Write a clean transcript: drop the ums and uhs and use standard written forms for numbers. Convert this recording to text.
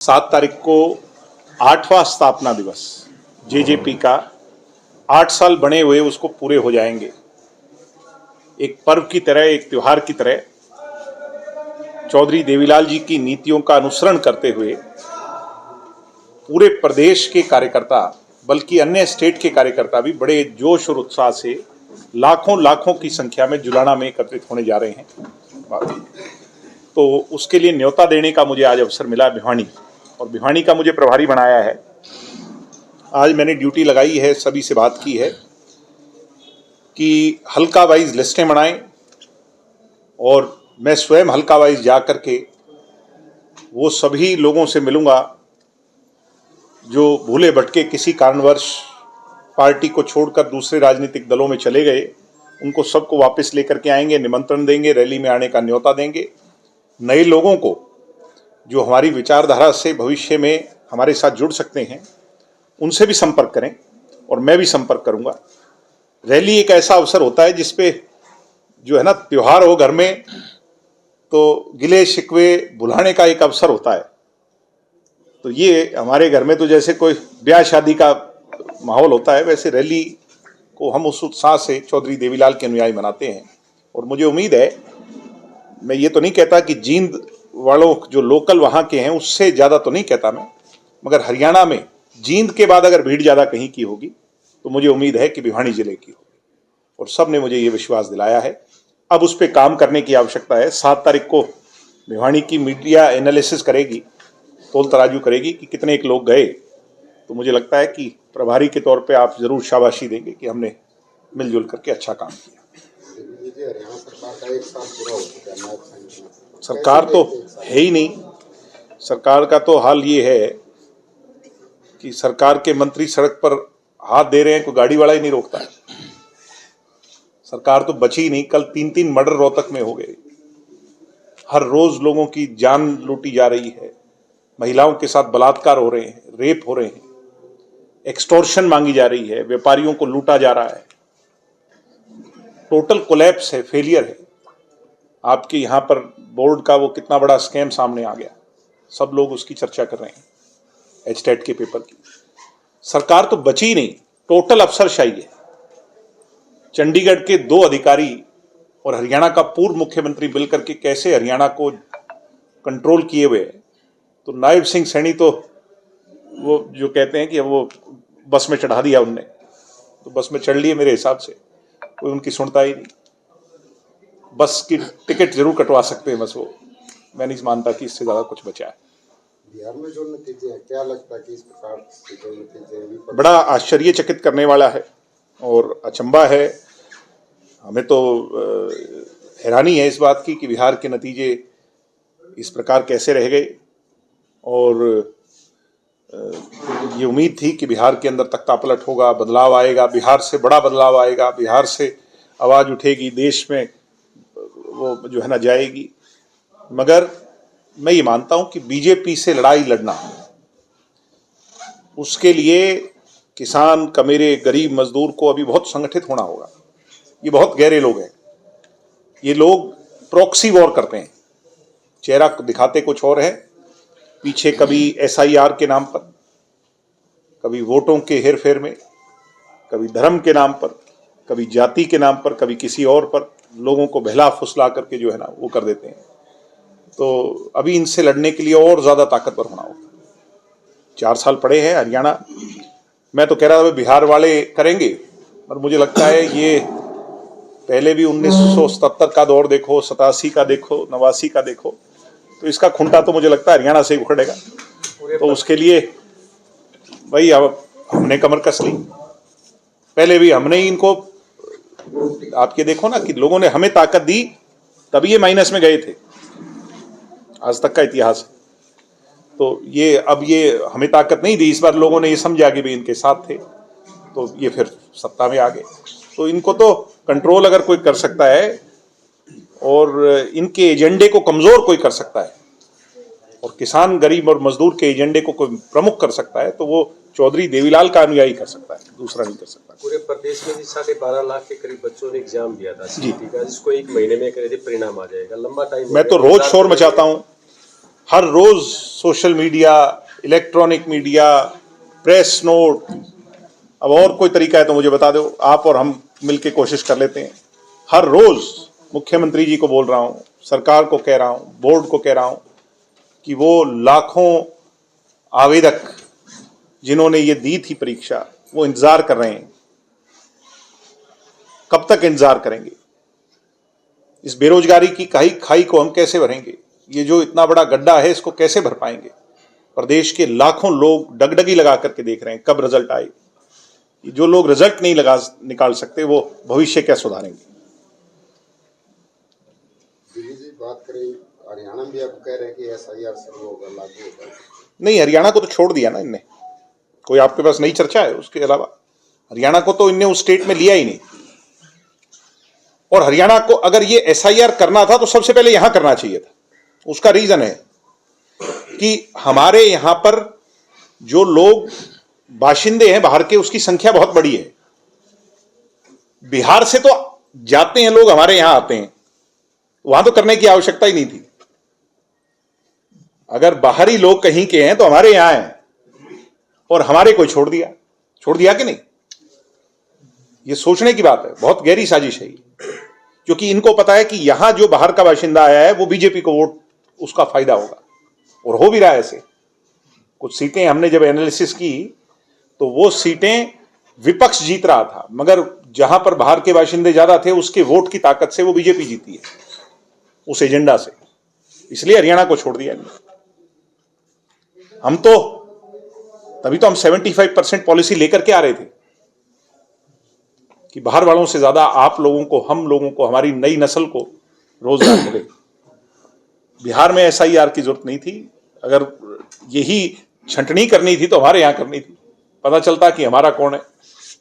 7 तारीख को 8वां स्थापना दिवस जेजेपी का 8 साल बने हुए उसको पूरे हो जाएंगे। एक पर्व की तरह, एक त्योहार की तरह चौधरी देवीलाल जी की नीतियों का अनुसरण करते हुए पूरे प्रदेश के कार्यकर्ता, बल्कि अन्य स्टेट के कार्यकर्ता भी बड़े जोश और उत्साह से लाखों लाखों की संख्या में जुलाना में एकत्रित होने जा रहे हैं। तो उसके लिए न्योता देने का मुझे आज अवसर मिला भिवानी, और भिवानी का मुझे प्रभारी बनाया है। आज मैंने ड्यूटी लगाई है, सभी से बात की है कि हल्का वाइज लिस्टें बनाएं, और मैं स्वयं हल्का वाइज जा करके वो सभी लोगों से मिलूंगा जो भूले भटके किसी कारणवश पार्टी को छोड़कर दूसरे राजनीतिक दलों में चले गए। उनको सबको वापस लेकर के आएंगे, निमंत्रण देंगे, रैली में आने का न्योता देंगे। नए लोगों को जो हमारी विचारधारा से भविष्य में हमारे साथ जुड़ सकते हैं उनसे भी संपर्क करें, और मैं भी संपर्क करूंगा। रैली एक ऐसा अवसर होता है जिसपे जो है ना, त्योहार हो घर में तो गिले शिकवे भुलाने का एक अवसर होता है। तो ये हमारे घर में तो जैसे कोई ब्याह शादी का माहौल होता है, वैसे रैली को हम उस उत्साह से चौधरी देवीलाल के अनुयायी मनाते हैं। और मुझे उम्मीद है, मैं ये तो नहीं कहता कि जींद वालों जो लोकल वहाँ के हैं उससे ज़्यादा तो नहीं कहता मैं, मगर हरियाणा में जींद के बाद अगर भीड़ ज़्यादा कहीं की होगी तो मुझे उम्मीद है कि भिवानी जिले की होगी। और सब ने मुझे ये विश्वास दिलाया है। अब उस पर काम करने की आवश्यकता है। 7 तारीख को भिवानी की मीडिया एनालिसिस करेगी, तोल तराजू करेगी कि कितने एक लोग गए। तो मुझे लगता है कि प्रभारी के तौर पे आप जरूर शाबाशी देंगे कि हमने मिलजुल करके अच्छा काम किया। हरियाणा सरकार का 1 साल पूरा हो चुका है, सरकार तो है ही नहीं। सरकार का तो हाल ये है कि सरकार के मंत्री सड़क पर हाथ दे रहे हैं, कोई गाड़ी वाला ही नहीं रोकता है। सरकार तो बची ही नहीं। कल 3-3 मर्डर रोहतक में हो गए। हर रोज लोगों की जान लूटी जा रही है, महिलाओं के साथ बलात्कार हो रहे हैं, रेप हो रहे हैं, एक्सटॉर्शन मांगी जा रही है, व्यापारियों को लूटा जा रहा है। टोटल कोलैप्स है, फेलियर है। आपके यहाँ पर बोर्ड का वो कितना बड़ा स्कैम सामने आ गया, सब लोग उसकी चर्चा कर रहे हैं, एचटेट के पेपर की। सरकार तो बची नहीं, टोटल अफसरशाही है। चंडीगढ़ के 2 अधिकारी और हरियाणा का पूर्व मुख्यमंत्री मिलकर के कैसे हरियाणा को कंट्रोल किए हुए। तो नायब सिंह सैनी तो वो जो कहते हैं कि वो बस में चढ़ा दिया उनने, तो बस में चढ़ लिए मेरे हिसाब से, कोई उनकी सुनता ही नहीं। बस की टिकट जरूर कटवा सकते हैं बस वो। मैं नहीं मानता कि इससे ज्यादा कुछ बचा है। बिहार में जो नतीजे हैं, क्या लगता है कि इस प्रकार के जो नतीजे हैं बड़ा आश्चर्यचकित करने वाला है और अचंभा है। हमें तो हैरानी है इस बात की कि बिहार के नतीजे इस प्रकार कैसे रह गए। और ये उम्मीद थी कि बिहार के अंदर तख्तापलट होगा, बदलाव आएगा, बिहार से बड़ा बदलाव आएगा, बिहार से आवाज़ उठेगी, देश में वो जो है ना जाएगी। मगर मैं ये मानता हूं कि बीजेपी से लड़ाई लड़ना, उसके लिए किसान, कमेरे, गरीब, मजदूर को अभी बहुत संगठित होना होगा। ये बहुत गहरे लोग हैं। ये लोग प्रॉक्सी वॉर करते हैं, चेहरा दिखाते कुछ और है, पीछे कभी SIR के नाम पर, कभी वोटों के हेरफेर में, कभी धर्म के नाम पर, कभी जाति के नाम पर, कभी किसी और पर लोगों को बहला फुसला करके जो है ना वो कर देते हैं। तो अभी इनसे लड़ने के लिए और ज्यादा ताकतवर होना होगा। 4 साल पड़े हैं। हरियाणा, मैं तो कह रहा था बिहार वाले करेंगे, पर मुझे लगता है ये पहले भी 1977 का दौर देखो, 87 का देखो, 89 का देखो, तो इसका खुंटा तो मुझे लगता है हरियाणा से ही उखड़ेगा। तो उसके लिए भाई अब हमने कमर कस ली। पहले भी हमने ही इनको, आप ये देखो ना कि लोगों ने हमें ताकत दी, तभी ये माइनस में गए थे। आज तक का इतिहास। तो ये अब ये हमें ताकत नहीं दी, इस बार लोगों ने ये समझा कि भी इनके साथ थे, तो ये फिर सत्ता में आ गए। तो इनको तो कंट्रोल अगर कोई कर सकता है और इनके एजेंडे को कमजोर कोई कर सकता है, और किसान, गरीब और मजदूर के एजेंडे को कोई प्रमुख कर सकता है, तो वो चौधरी देवीलाल का अनुयायी कर सकता है, दूसरा नहीं कर सकता। पूरे प्रदेश में 12.5 लाख के करीब बच्चों ने एग्जाम दिया था CET का, जिसको 1 महीने में करीब परिणाम आ जाएगा। लंबा टाइम। मैं तो रोज शोर मचाता हूँ, हर रोज social media, electronic media, press note, अब और कोई तरीका है तो मुझे बता दो, आप और हम मिलकर कोशिश कर लेते हैं। हर रोज मुख्यमंत्री जी को बोल रहा हूं, सरकार को कह रहा हूं, बोर्ड को कह रहा हूं कि वो लाखों आवेदक जिन्होंने ये दी थी परीक्षा, वो इंतजार कर रहे हैं। कब तक इंतजार करेंगे? इस बेरोजगारी की खाई को हम कैसे भरेंगे? ये जो इतना बड़ा गड्ढा है, इसको कैसे भर पाएंगे? प्रदेश के लाखों लोग डगडगी लगा करके देख रहे हैं कब रिजल्ट आए। जो लोग रिजल्ट नहीं निकाल सकते, वो भविष्य क्या सुधारेंगे? दिल्ली जी बात करें, हरियाणा में भी आप कह रहे हैं कि SIR शुरू होगा, लागू होगा। नहीं, हरियाणा को तो छोड़ दिया ना इनने। कोई आपके पास नई चर्चा है उसके अलावा? हरियाणा को तो इनने उस स्टेट में लिया ही नहीं। और हरियाणा को अगर ये SIR करना था तो सबसे पहले यहां करना चाहिए था। उसका रीजन है कि हमारे यहां पर जो लोग बाशिंदे हैं बाहर के, उसकी संख्या बहुत बड़ी है। बिहार से तो जाते हैं लोग, हमारे यहां आते हैं, वहां तो करने की आवश्यकता ही नहीं थी। अगर बाहरी लोग कहीं के हैं तो हमारे यहां हैं, और हमारे को छोड़ दिया कि नहीं? ये सोचने की बात है, बहुत गहरी साजिश है ये। क्योंकि इनको पता है कि यहां जो बाहर का बाशिंदा आया है वो बीजेपी को वोट, उसका फायदा होगा, और हो भी रहा है ऐसे। कुछ सीटें हमने जब एनालिसिस की तो वो सीटें विपक्ष जीत रहा था, मगर जहां पर बाहर के बाशिंदे ज्यादा थे उसके वोट की ताकत से वो बीजेपी जीती है, उस एजेंडा से। इसलिए हरियाणा को छोड़ दिया। हम तो तभी तो हम 75% पॉलिसी लेकर के आ रहे थे कि बाहर वालों से ज्यादा आप लोगों को, हम लोगों को, हमारी नई नस्ल को रोजगार मिले। बिहार में SIR की जरूरत नहीं थी। अगर यही छंटनी करनी थी तो हमारे यहां करनी थी, पता चलता कि हमारा कौन है।